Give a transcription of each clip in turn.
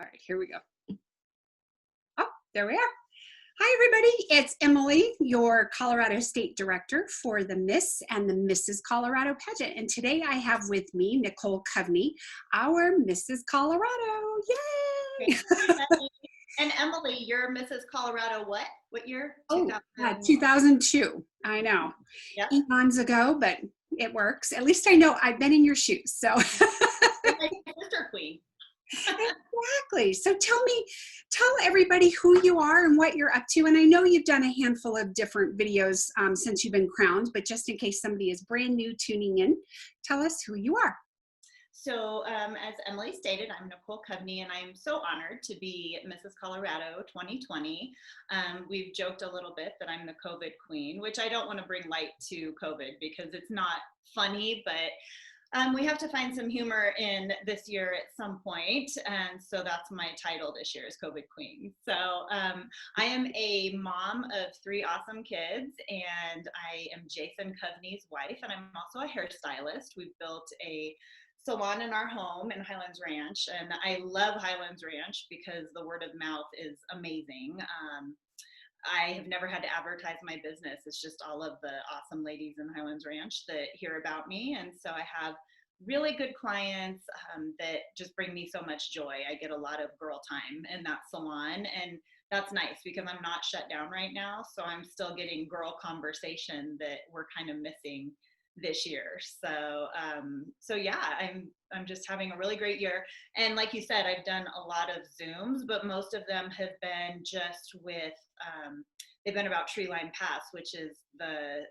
All right, here we go. Oh, there we are. Hi, everybody. It's Emily, your Colorado State Director for the Miss and the Mrs. Colorado Pageant. And today I have with me Nicole Covney, our Mrs. Colorado. Yay! And Emily, you're Mrs. Colorado what? What year? Oh, 2002. I know. Yep. Eons ago, but it works. At least I know I've been in your shoes. So You're my sister queen. Exactly. So tell everybody who you are and what you're up to. And I know you've done a handful of different videos since you've been crowned, but just in case somebody is brand new tuning in, tell us who you are. So as Emily stated, I'm Nicole Covney, and I'm so honored to be Mrs. Colorado 2020. We've joked a little bit that I'm the COVID queen, which I don't want to bring light to COVID because it's not funny, but we have to find some humor in this year at some point, and so that's my title this year is COVID Queen. So I am a mom of 3 awesome kids, and I am Jason Covney's wife, and I'm also a hairstylist. We've built a salon in our home in Highlands Ranch, and I love Highlands Ranch because the word of mouth is amazing. I have never had to advertise my business. It's just all of the awesome ladies in Highlands Ranch that hear about me. And so I have really good clients that just bring me so much joy. I get a lot of girl time in that salon, and that's nice because I'm not shut down right now. So I'm still getting girl conversation that we're kind of missing this year. So yeah, I'm just having a really great year. And like you said, I've done a lot of Zooms, but most of them have been just with they've been about Tree Line Pass, which is the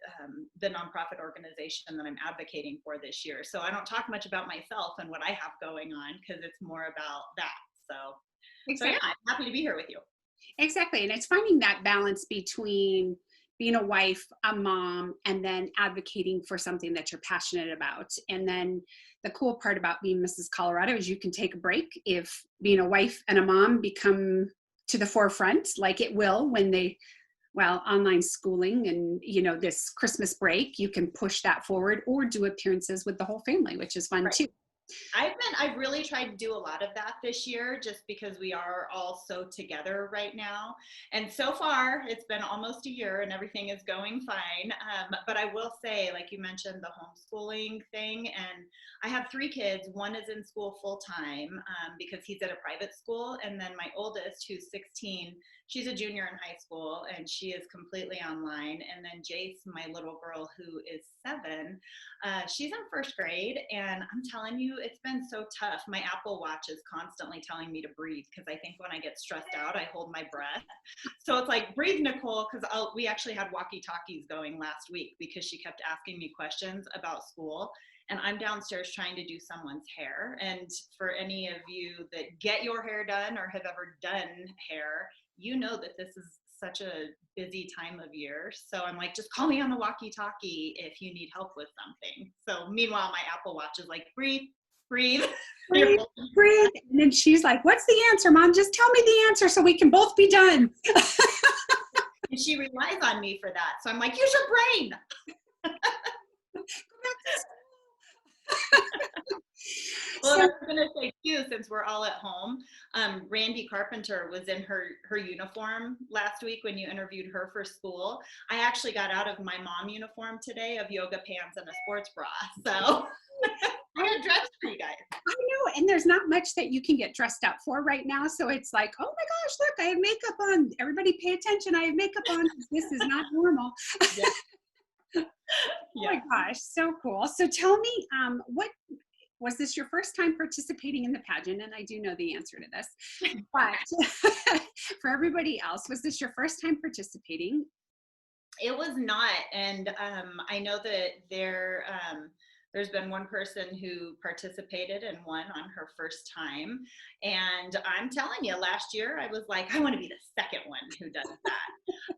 nonprofit organization that I'm advocating for this year. So I don't talk much about myself and what I have going on because it's more about that. So yeah, I'm happy to be here with you. Exactly. And it's finding that balance between being a wife, a mom, and then advocating for something that you're passionate about. And then the cool part about being Mrs. Colorado is you can take a break if being a wife and a mom become to the forefront, like it will when online schooling and, this Christmas break, you can push that forward or do appearances with the whole family, which is fun too. I've really tried to do a lot of that this year just because we are all so together right now. And so far it's been almost a year and everything is going fine. But I will say, like you mentioned, the homeschooling thing, and I have 3 kids. One is in school full time because he's at a private school. And then my oldest, who's 16, she's a junior in high school and she is completely online. And then Jace, my little girl who is 7, she's in 1st grade. And I'm telling you, it's been so tough. My Apple Watch is constantly telling me to breathe because I think when I get stressed out, I hold my breath. So it's like, breathe, Nicole, because we actually had walkie-talkies going last week because she kept asking me questions about school. And I'm downstairs trying to do someone's hair. And for any of you that get your hair done or have ever done hair, you know that this is such a busy time of year. So I'm like, just call me on the walkie-talkie if you need help with something. So meanwhile, my Apple Watch is like, breathe, breathe. Breathe, breathe. And then she's like, what's the answer, Mom? Just tell me the answer so we can both be done. And she relies on me for that. So I'm like, use your brain. Well, I was going to say too, since we're all at home, Randy Carpenter was in her uniform last week when you interviewed her for school. I actually got out of my mom uniform today of yoga pants and a sports bra. So I got dressed for you guys. I know, and there's not much that you can get dressed up for right now. So it's like, oh my gosh, look, I have makeup on. Everybody pay attention. I have makeup on. This is not normal. Yeah. Oh my gosh, so cool. So tell me, what was this your first time participating in the pageant? And I do know the answer to this, but for everybody else, was this your first time participating? It was not. And I know that there's been one person who participated and won on her first time. And I'm telling you, last year I was like, I want to be the second one who does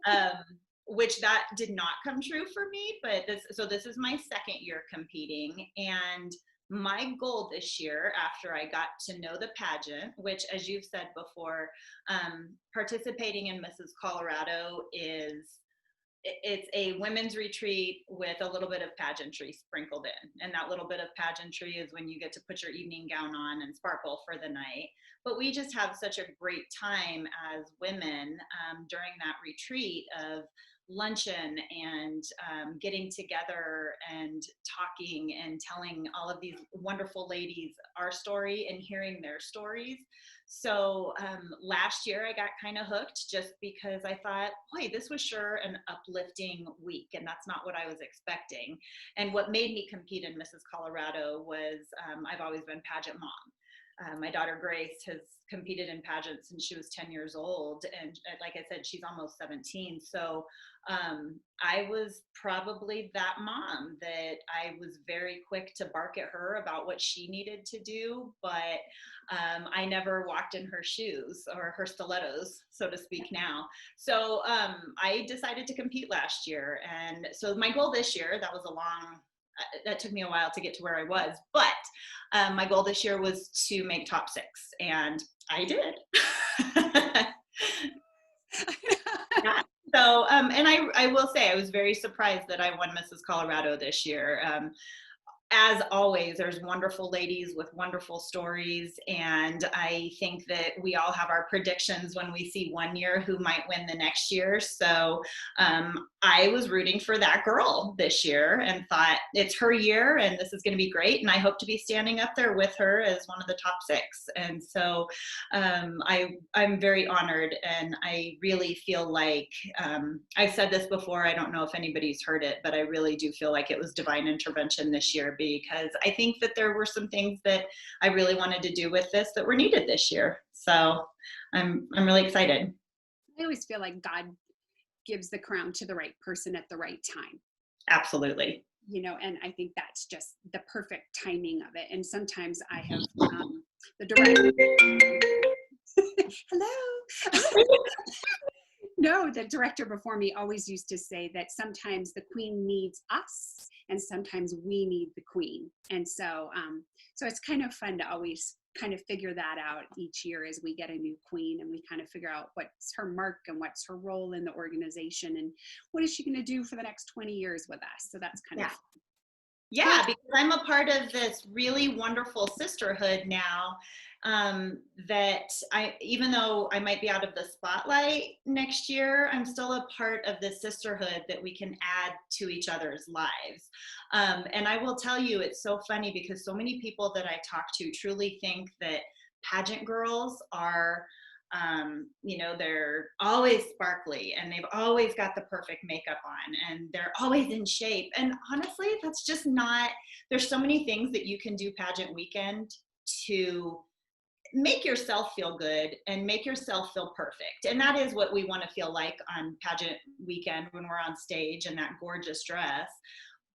that. Which that did not come true for me, but this is my 2nd year competing. And my goal this year, after I got to know the pageant, which, as you've said before, participating in Mrs. Colorado is it's a women's retreat with a little bit of pageantry sprinkled in. And that little bit of pageantry is when you get to put your evening gown on and sparkle for the night. But we just have such a great time as women during that retreat of luncheon and getting together and talking and telling all of these wonderful ladies our story and hearing their stories. So last year I got kind of hooked just because I thought, boy, this was sure an uplifting week, and that's not what I was expecting. And what made me compete in Mrs. Colorado was I've always been pageant mom. My daughter Grace has competed in pageants since she was 10 years old. And like I said, she's almost 17. So I was probably that mom that I was very quick to bark at her about what she needed to do. But I never walked in her shoes or her stilettos, so to speak now. So I decided to compete last year. And so my goal this year, that took me a while to get to where I was, but my goal this year was to make top 6, and I did. Yeah. So, and I will say I was very surprised that I won Mrs. Colorado this year. As always, there's wonderful ladies with wonderful stories. And I think that we all have our predictions when we see one year who might win the next year. So I was rooting for that girl this year and thought it's her year and this is going to be great. And I hope to be standing up there with her as one of the top 6. And so I'm very honored. And I really feel like I've said this before. I don't know if anybody's heard it, but I really do feel like it was divine intervention this year, because I think that there were some things that I really wanted to do with this that were needed this year. So I'm really excited. I always feel like God gives the crown to the right person at the right time. Absolutely. And I think that's just the perfect timing of it. And sometimes I have the director. Hello. No, the director before me always used to say that sometimes the queen needs us and sometimes we need the queen. And so it's kind of fun to always kind of figure that out each year as we get a new queen, and we kind of figure out what's her mark and what's her role in the organization and what is she going to do for the next 20 years with us. So that's kind of fun. Yeah, because I'm a part of this really wonderful sisterhood now, that even though I might be out of the spotlight next year, I'm still a part of this sisterhood that we can add to each other's lives. And I will tell you, it's so funny because so many people that I talk to truly think that pageant girls are they're always sparkly and they've always got the perfect makeup on and they're always in shape. And honestly, that's just not, there's so many things that you can do pageant weekend to make yourself feel good and make yourself feel perfect. And that is what we want to feel like on pageant weekend when we're on stage in that gorgeous dress.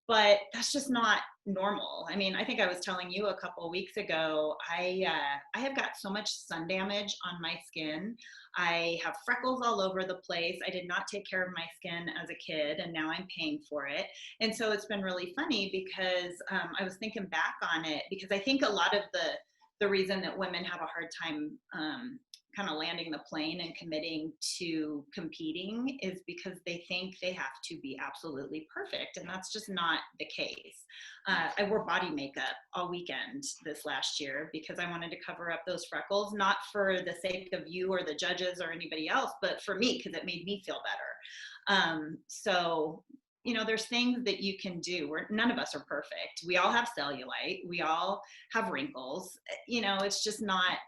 But that's just not normal. I mean, I think I was telling you a couple of weeks ago, I have got so much sun damage on my skin. I have freckles all over the place. I did not take care of my skin as a kid, and now I'm paying for it. And so it's been really funny because I was thinking back on it, because I think a lot of the reason that women have a hard time kind of landing the plane and committing to competing is because they think they have to be absolutely perfect. And that's just not the case. I wore body makeup all weekend this last year because I wanted to cover up those freckles, not for the sake of you or the judges or anybody else, but for me, because it made me feel better. So there's things that you can do. None of us are perfect. We all have cellulite. We all have wrinkles. It's just not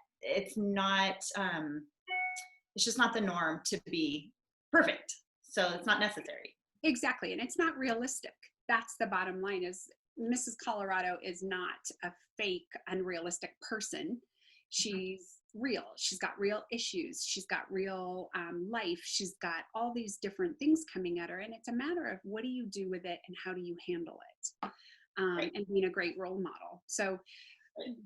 the norm to be perfect. So it's not necessary. Exactly. And it's not realistic. That's the bottom line. Is Mrs. Colorado is not a fake, unrealistic person. She's real. She's got real issues. She's got real life. She's got all these different things coming at her. And it's a matter of what do you do with it and how do you handle it? Right. And being a great role model. So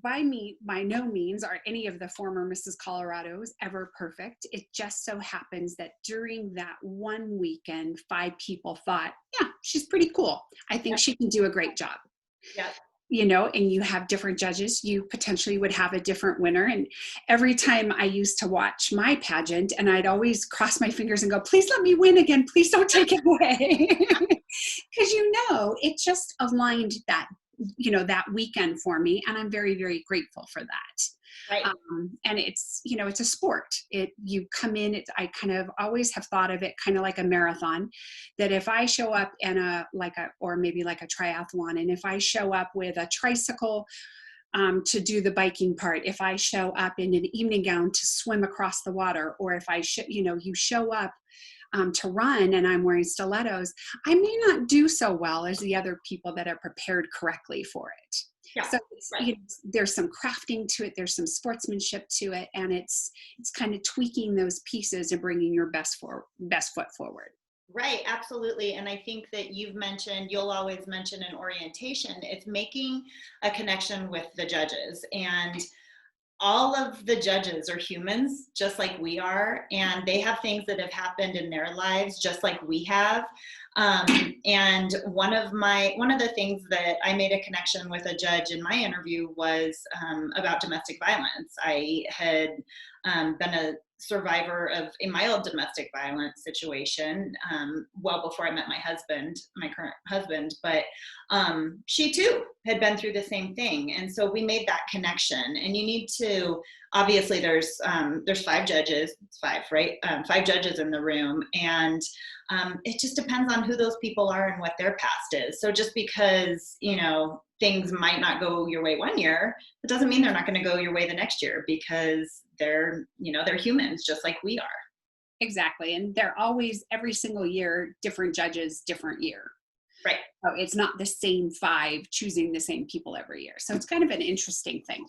by no means are any of the former Mrs. Colorados ever perfect. It just so happens that during that one weekend, 5 people thought, yeah, she's pretty cool. I think she can do a great job. Yeah. and you have different judges, you potentially would have a different winner. And every time I used to watch my pageant, and I'd always cross my fingers and go, please let me win again. Please don't take it away. Because, it just aligned that weekend for me. And I'm very, very grateful for that. Right. And it's a sport. You come in, I kind of always have thought of it kind of like a marathon, that if I show up in or maybe like a triathlon, and if I show up with a tricycle to do the biking part, if I show up in an evening gown to swim across the water, or if you show up to run and I'm wearing stilettos, I may not do so well as the other people that are prepared correctly for it. Yeah, so right. There's some crafting to it, there's some sportsmanship to it, and it's kind of tweaking those pieces and bringing your best foot forward. Right, absolutely. And I think that you'll always mention in orientation, it's making a connection with the judges. And all of the judges are humans, just like we are, and they have things that have happened in their lives, just like we have. And one of the things that I made a connection with a judge in my interview was about domestic violence. I had been a survivor of a mild domestic violence situation well before I met my current husband, but she too had been through the same thing. And so we made that connection. And you need to, obviously there's 5 judges, it's 5, right? 5 judges in the room. And it just depends on who those people are and what their past is. So just because, things might not go your way one year, it doesn't mean they're not going to go your way the next year, because they're humans just like we are. Exactly. And they're always, every single year, different judges, different year. Right. So it's not the same 5 choosing the same people every year. So it's kind of an interesting thing.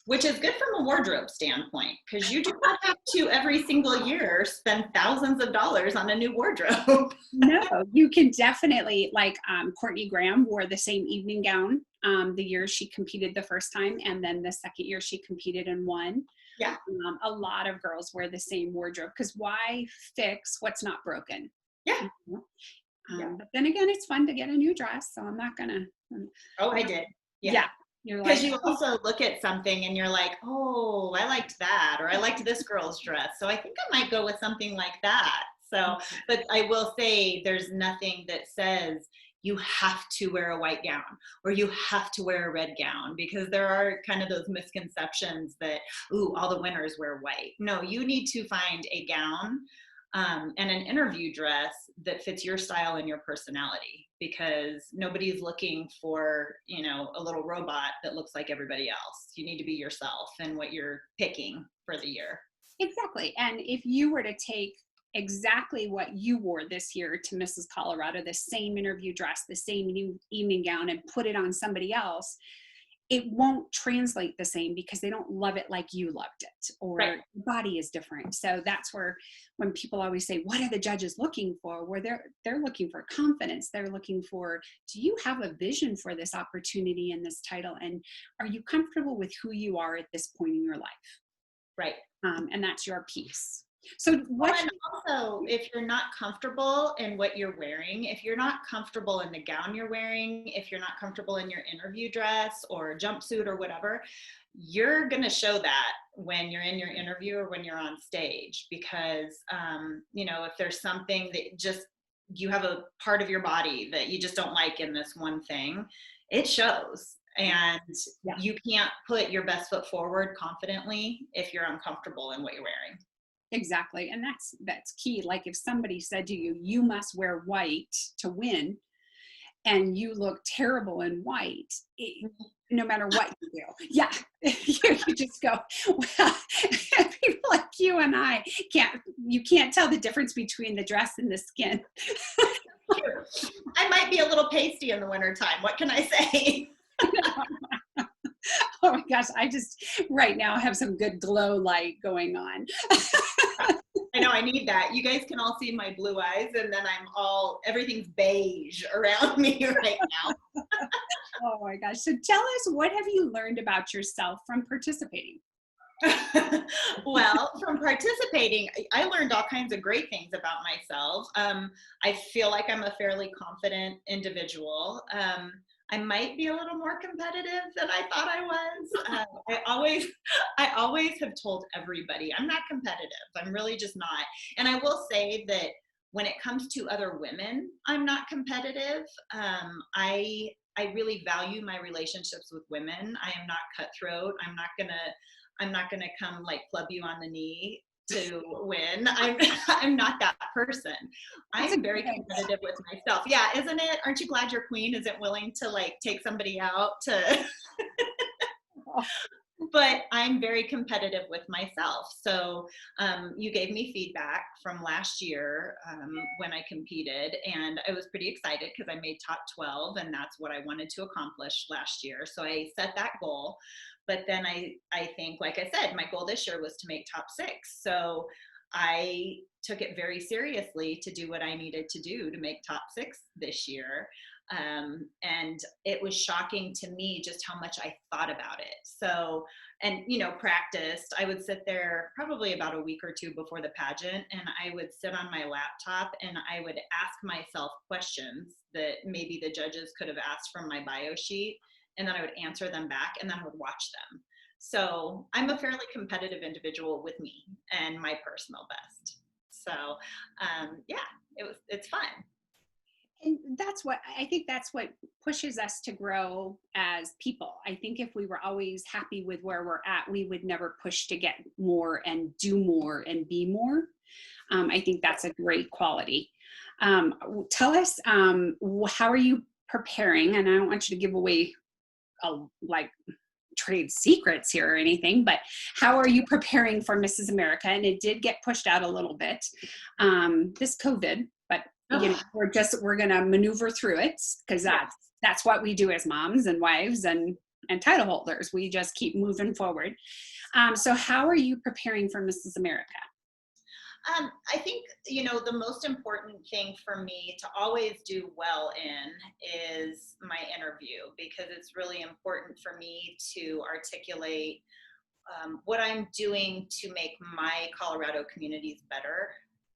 Which is good from a wardrobe standpoint, because you do not have to every single year spend thousands of dollars on a new wardrobe. No, you can definitely, like Courtney Graham wore the same evening gown the year she competed the first time, and then the second year she competed and won. Yeah. A lot of girls wear the same wardrobe, because why fix what's not broken? Yeah. But then again, it's fun to get a new dress, so I'm not gonna. Oh, I did. Yeah. Because you also look at something and you're like, oh, I liked that, or I liked this girl's dress, so I think I might go with something like that. So, but I will say there's nothing that says you have to wear a white gown or you have to wear a red gown, because there are kind of those misconceptions that, ooh, all the winners wear white. No, you need to find a gown and an interview dress that fits your style and your personality, because nobody's looking for, a little robot that looks like everybody else. You need to be yourself and what you're picking for the year. Exactly. And if you were to take exactly what you wore this year to Mrs. Colorado, the same interview dress, the same new evening gown, and put it on somebody else, it won't translate the same, because they don't love it like you loved it, or right. Your body is different. So that's where, when people always say, what are the judges looking for? Where they're looking for confidence. They're looking for, do you have a vision for this opportunity and this title? And are you comfortable with who you are at this point in your life? Right. And that's your piece. So and also, if you're not comfortable in what you're wearing, if you're not comfortable in the gown you're wearing, if you're not comfortable in your interview dress or jumpsuit or whatever, you're going to show that when you're in your interview or when you're on stage, because, if there's something that just, you have a part of your body that you just don't like in this one thing, it shows. And you can't put your best foot forward confidently if you're uncomfortable in what you're wearing. Exactly. And that's key. Like if somebody said to you, you must wear white to win, and you look terrible in white, no matter what you do. Yeah. You just go, well, people like you and I you can't tell the difference between the dress and the skin. I might be a little pasty in the wintertime. What can I say? Oh my gosh, I just right now have some good glow light going on. I know, I need that. You guys can all see my blue eyes, and then everything's beige around me right now. Oh my gosh. So tell us, what have you learned about yourself from participating? Well, from participating, I learned all kinds of great things about myself. I feel like I'm a fairly confident individual. I might be a little more competitive than I thought I was. I always have told everybody I'm not competitive. I'm really just not. And I will say that when it comes to other women, I'm not competitive. I really value my relationships with women. I am not cutthroat. I'm not gonna come like club you on the knee to win. I'm not that person. I'm very competitive with myself. Yeah, isn't it? Aren't you glad your queen isn't willing to like take somebody out to but I'm very competitive with myself. So you gave me feedback from last year when I competed, and I was pretty excited because I made top 12, and that's what I wanted to accomplish last year. So I set that goal. But then I think, like I said, my goal this year was to make top 6. So I took it very seriously to do what I needed to do to make top 6 this year. And it was shocking to me just how much I thought about it. So, and, you know, practiced, I would sit there probably about a week or two before the pageant, and I would sit on my laptop and I would ask myself questions that maybe the judges could have asked from my bio sheet. And then I would answer them back, and then I would watch them. So I'm a fairly competitive individual with me and my personal best. So yeah, it's fun. And that's what I think, that's what pushes us to grow as people. I think if we were always happy with where we're at, we would never push to get more and do more and be more. I think that's a great quality. Tell us, how are you preparing? And I don't want you to give away like trade secrets here or anything, but how are you preparing for Mrs. America? And it did get pushed out a little bit, this COVID, but you know, we're going to maneuver through it, because that's what we do as moms and wives and title holders. We just keep moving forward. So how are you preparing for Mrs. America? I think, you know, the most important thing for me to always do well in is my interview, because it's really important for me to articulate what I'm doing to make my Colorado communities better.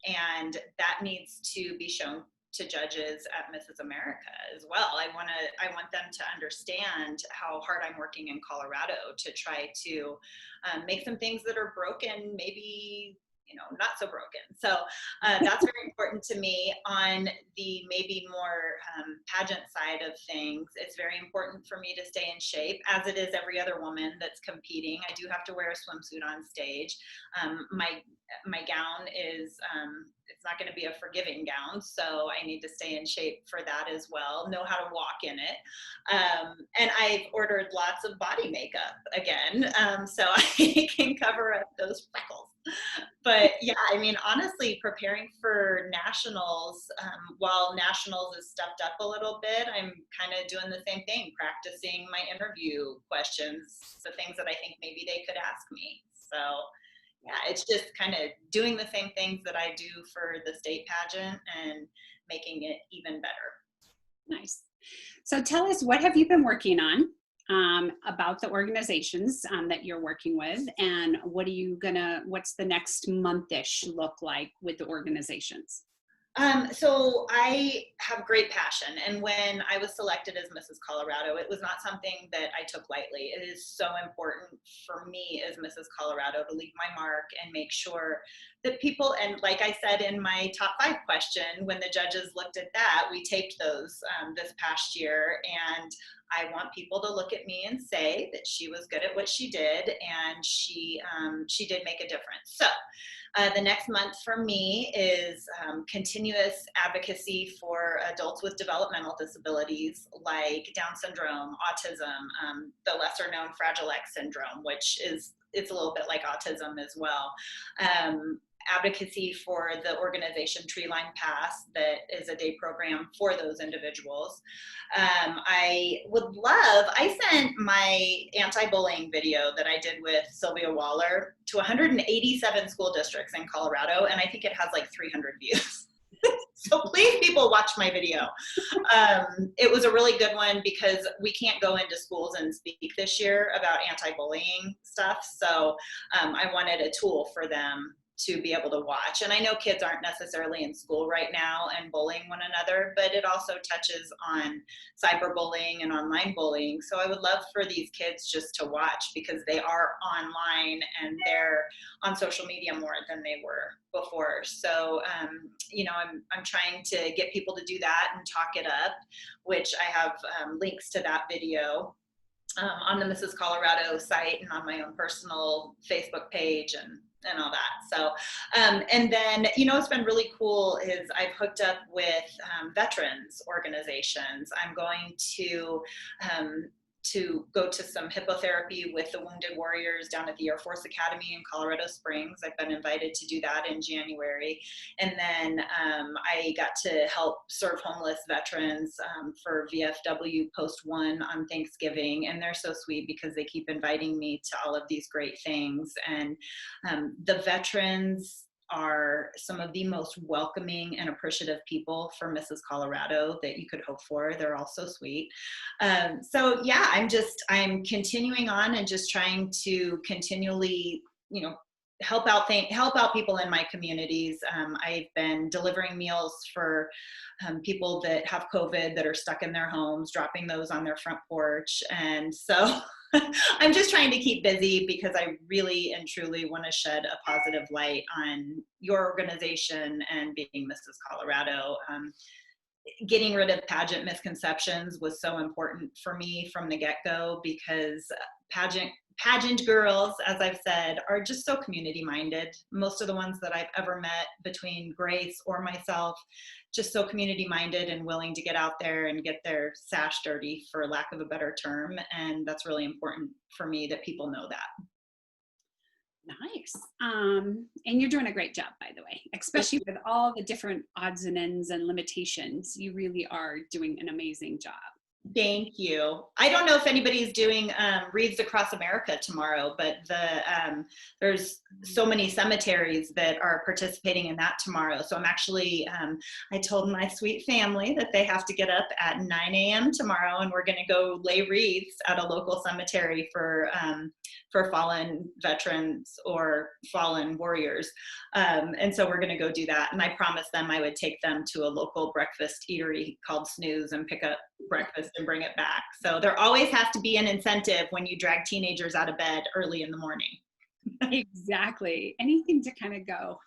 And that needs to be shown to judges at Mrs. America as well. I want them to understand how hard I'm working in Colorado to try to make some things that are broken, maybe, you know, not so broken. So that's very important to me. On the maybe more pageant side of things, it's very important for me to stay in shape, as it is every other woman that's competing. I do have to wear a swimsuit on stage. My gown is, it's not going to be a forgiving gown, so I need to stay in shape for that as well, know how to walk in it. And I've ordered lots of body makeup again, so I can cover up those freckles. But yeah, I mean, honestly, preparing for nationals, while nationals is stepped up a little bit, I'm kind of doing the same thing, practicing my interview questions, the things that I think maybe they could ask me. So yeah, it's just kind of doing the same things that I do for the state pageant and making it even better. Nice. So tell us, what have you been working on about the organizations that you're working with, and what's the next month-ish look like with the organizations? So I have great passion, and when I was selected as Mrs. Colorado, it was not something that I took lightly. It is so important for me as Mrs. Colorado to leave my mark and make sure that people, and like I said in my top 5 question, when the judges looked at that, we taped those this past year, and I want people to look at me and say that she was good at what she did, and she did make a difference. So the next month for me is continuous advocacy for adults with developmental disabilities like Down syndrome, autism, the lesser known Fragile X syndrome, which it's a little bit like autism as well. Advocacy for the organization Treeline Pass, that is a day program for those individuals. I sent my anti-bullying video that I did with Sylvia Waller to 187 school districts in Colorado, and I think it has like 300 views. So please, people, watch my video. It was a really good one because we can't go into schools and speak this year about anti-bullying stuff. So I wanted a tool for them to be able to watch. And I know kids aren't necessarily in school right now and bullying one another, but it also touches on cyberbullying and online bullying. So I would love for these kids just to watch, because they are online and they're on social media more than they were before. So, I'm trying to get people to do that and talk it up, which I have links to that video on the Mrs. Colorado site and on my own personal Facebook page and all that. So, and then, what's been really cool is I've hooked up with veterans organizations. I'm going to go to some hippotherapy with the Wounded Warriors down at the Air Force Academy in Colorado Springs. I've been invited to do that in January. And then I got to help serve homeless veterans for VFW Post 1 on Thanksgiving. And they're so sweet because they keep inviting me to all of these great things. And the veterans are some of the most welcoming and appreciative people for Mrs. Colorado that you could hope for. They're all so sweet. So yeah, I'm continuing on and just trying to continually, help out people in my communities. I've been delivering meals for people that have COVID that are stuck in their homes, dropping those on their front porch. And so I'm just trying to keep busy because I really and truly want to shed a positive light on your organization and being Mrs. Colorado. Getting rid of pageant misconceptions was so important for me from the get-go, because pageant girls, as I've said, are just so community minded. Most of the ones that I've ever met, between Grace or myself, just so community minded and willing to get out there and get their sash dirty, for lack of a better term. And that's really important for me that people know that. Nice. And you're doing a great job, by the way, especially with all the different odds and ends and limitations. You really are doing an amazing job. Thank you. I don't know if anybody's doing Wreaths Across America tomorrow, but there's so many cemeteries that are participating in that tomorrow. So I'm actually, I told my sweet family that they have to get up at 9 a.m. tomorrow, and we're going to go lay wreaths at a local cemetery for fallen veterans or fallen warriors. And so we're going to go do that. And I promised them I would take them to a local breakfast eatery called Snooze and pick up breakfast and bring it back. So there always has to be an incentive when you drag teenagers out of bed early in the morning. Exactly. Anything to kind of go,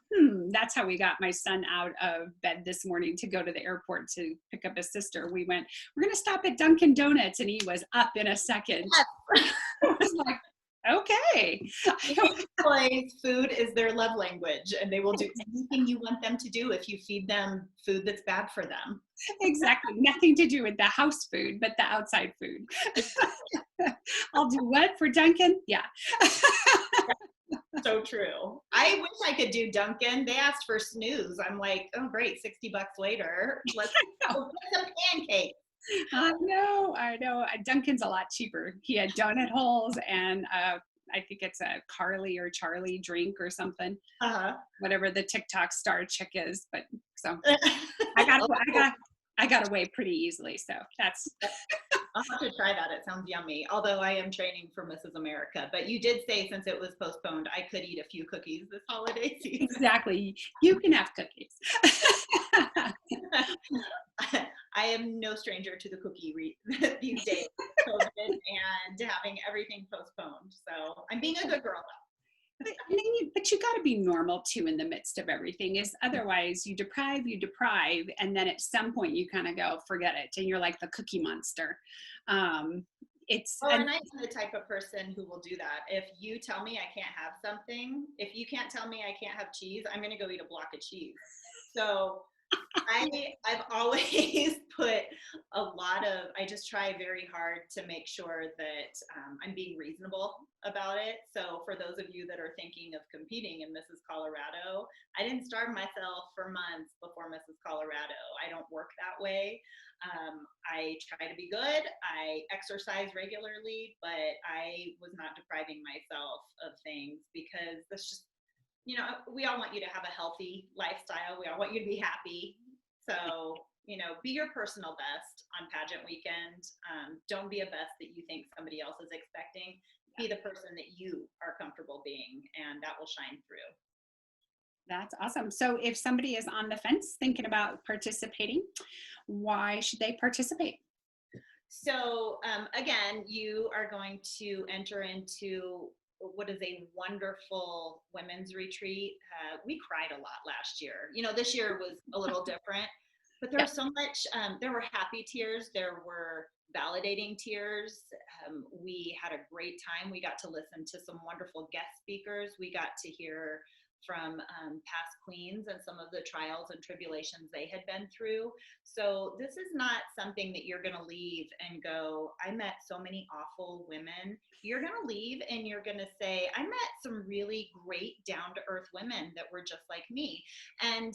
that's how we got my son out of bed this morning to go to the airport to pick up his sister. We're going to stop at Dunkin' Donuts, and he was up in a second. I was like, okay. Boys, food is their love language, and they will do anything you want them to do if you feed them food that's bad for them. Exactly. Nothing to do with the house food, but the outside food. I'll do what for Dunkin'? Yeah. So true. I wish I could do Dunkin'. They asked for Snooze. I'm like, oh great, $60 later. Let's go get some pancakes. I know. Dunkin's a lot cheaper. He had donut holes and I think it's a Carly or Charlie drink or something. Whatever the TikTok star chick is. But so I got away pretty easily. So that's. I'll have to try that. It sounds yummy. Although I am training for Mrs. America. But you did say, since it was postponed, I could eat a few cookies this holiday season. Exactly. You can have cookies. I am no stranger to the cookie these days, COVID and having everything postponed. So I'm being a good girl though. But you got to be normal too in the midst of everything. Is otherwise you deprive, and then at some point you kind of go, forget it, and you're like the Cookie Monster. And I'm the type of person who will do that. If you tell me I can't have something, if you can't tell me I can't have cheese, I'm going to go eat a block of cheese. So I've always put I just try very hard to make sure that I'm being reasonable about it. So for those of you that are thinking of competing in Mrs. Colorado, I didn't starve myself for months before Mrs. Colorado. I don't work that way. I try to be good. I exercise regularly, but I was not depriving myself of things, because that's just, we all want you to have a healthy lifestyle. We all want you to be happy. So, be your personal best on pageant weekend. Don't be a best that you think somebody else is expecting. Be the person that you are comfortable being, and that will shine through. That's awesome. So if somebody is on the fence thinking about participating, why should they participate? So again, you are going to enter into what is a wonderful women's retreat. We cried a lot last year. This year was a little different, but there Yeah. was so much. There were happy tears. There were validating tears. We had a great time. We got to listen to some wonderful guest speakers. We got to hear from past queens and some of the trials and tribulations they had been through. So this is not something that you're going to leave and go, I met so many awful women. You're going to leave and you're going to say, I met some really great down to earth women that were just like me. And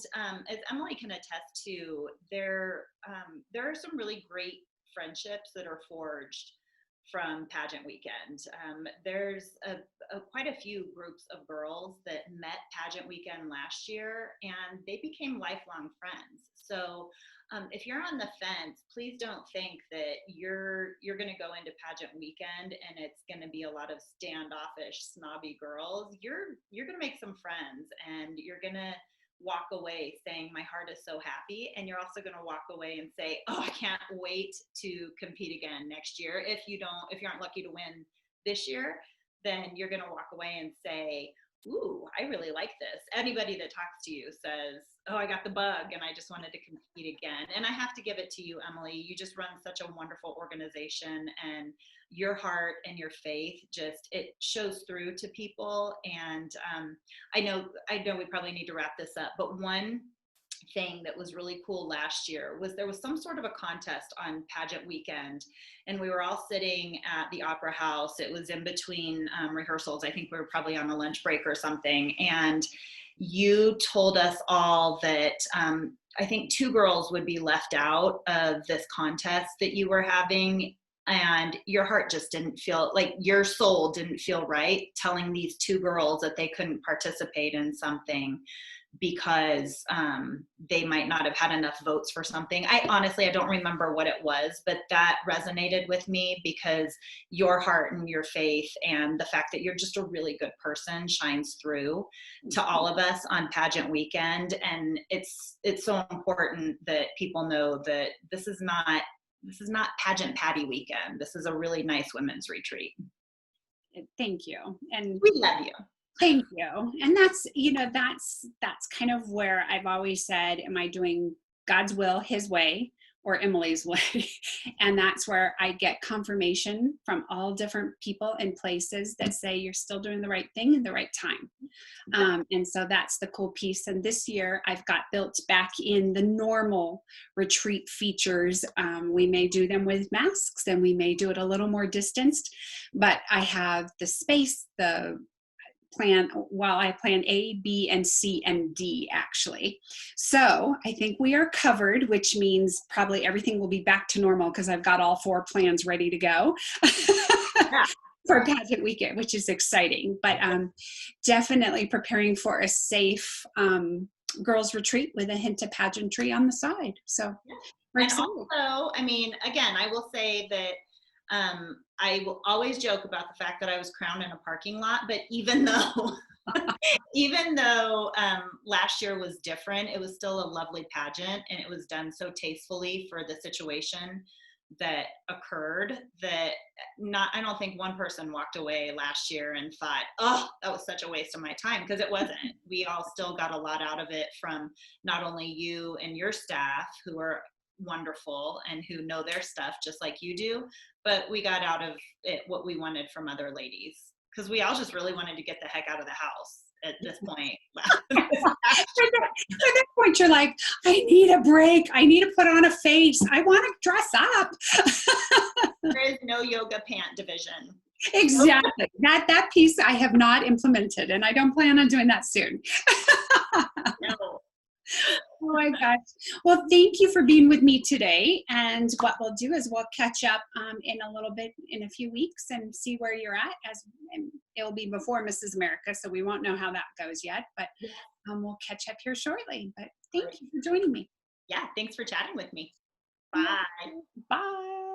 as Emily can attest to, there are some really great friendships that are forged from pageant weekend. There's quite a few groups of girls that met pageant weekend last year, and they became lifelong friends. So if you're on the fence, please don't think that you're going to go into pageant weekend and it's going to be a lot of standoffish, snobby girls. You're going to make some friends, and you're going to walk away saying, my heart is so happy. And you're also going to walk away and say, oh, I can't wait to compete again next year. If you aren't lucky to win this year, then you're going to walk away and say, ooh, I really like this. Anybody that talks to you says, oh, I got the bug and I just wanted to compete again. And I have to give it to you, Emily. You just run such a wonderful organization, and your heart and your faith it shows through to people. And I know we probably need to wrap this up, but one thing that was really cool last year was there was some sort of a contest on pageant weekend, and we were all sitting at the Opera House. It was in between rehearsals. I think we were probably on a lunch break or something, and you told us all that I think 2 girls would be left out of this contest that you were having, and your heart just didn't feel like, your soul didn't feel right telling these 2 girls that they couldn't participate in something because they might not have had enough votes for something. I don't remember what it was, but that resonated with me because your heart and your faith and the fact that you're just a really good person shines through to all of us on pageant weekend. And it's so important that people know that this is not pageant patty weekend. This is a really nice women's retreat. Thank you. And we love you. Thank you. And that's kind of where I've always said, am I doing God's will, his way, or Emily's way? And that's where I get confirmation from all different people and places that say you're still doing the right thing in the right time. And so that's the cool piece. And this year I've got built back in the normal retreat features. We may do them with masks and we may do it a little more distanced, but I have the space, the plan, I plan A, B, and C, and D actually. So I think we are covered, which means probably everything will be back to normal because I've got all 4 plans ready to go for pageant weekend, which is exciting. But definitely preparing for a safe girls retreat with a hint of pageantry on the side. So we're excited. Also, again, I will say that I will always joke about the fact that I was crowned in a parking lot, but even though last year was different, it was still a lovely pageant, and it was done so tastefully for the situation that occurred that I don't think one person walked away last year and thought, oh, that was such a waste of my time, because it wasn't. We all still got a lot out of it from not only you and your staff, who are wonderful and who know their stuff just like you do, but we got out of it what we wanted from other ladies, because we all just really wanted to get the heck out of the house at this point. At that point, you're like, I need a break. I need to put on a face. I want to dress up. There is no yoga pant division. Exactly. That piece I have not implemented, and I don't plan on doing that soon. No. Oh my gosh. Well, thank you for being with me today. And what we'll do is we'll catch up in a little bit, in a few weeks, and see where you're at. And it'll be before Mrs. America, so we won't know how that goes yet. But we'll catch up here shortly. But thank you for joining me. Yeah, thanks for chatting with me. Bye. Bye.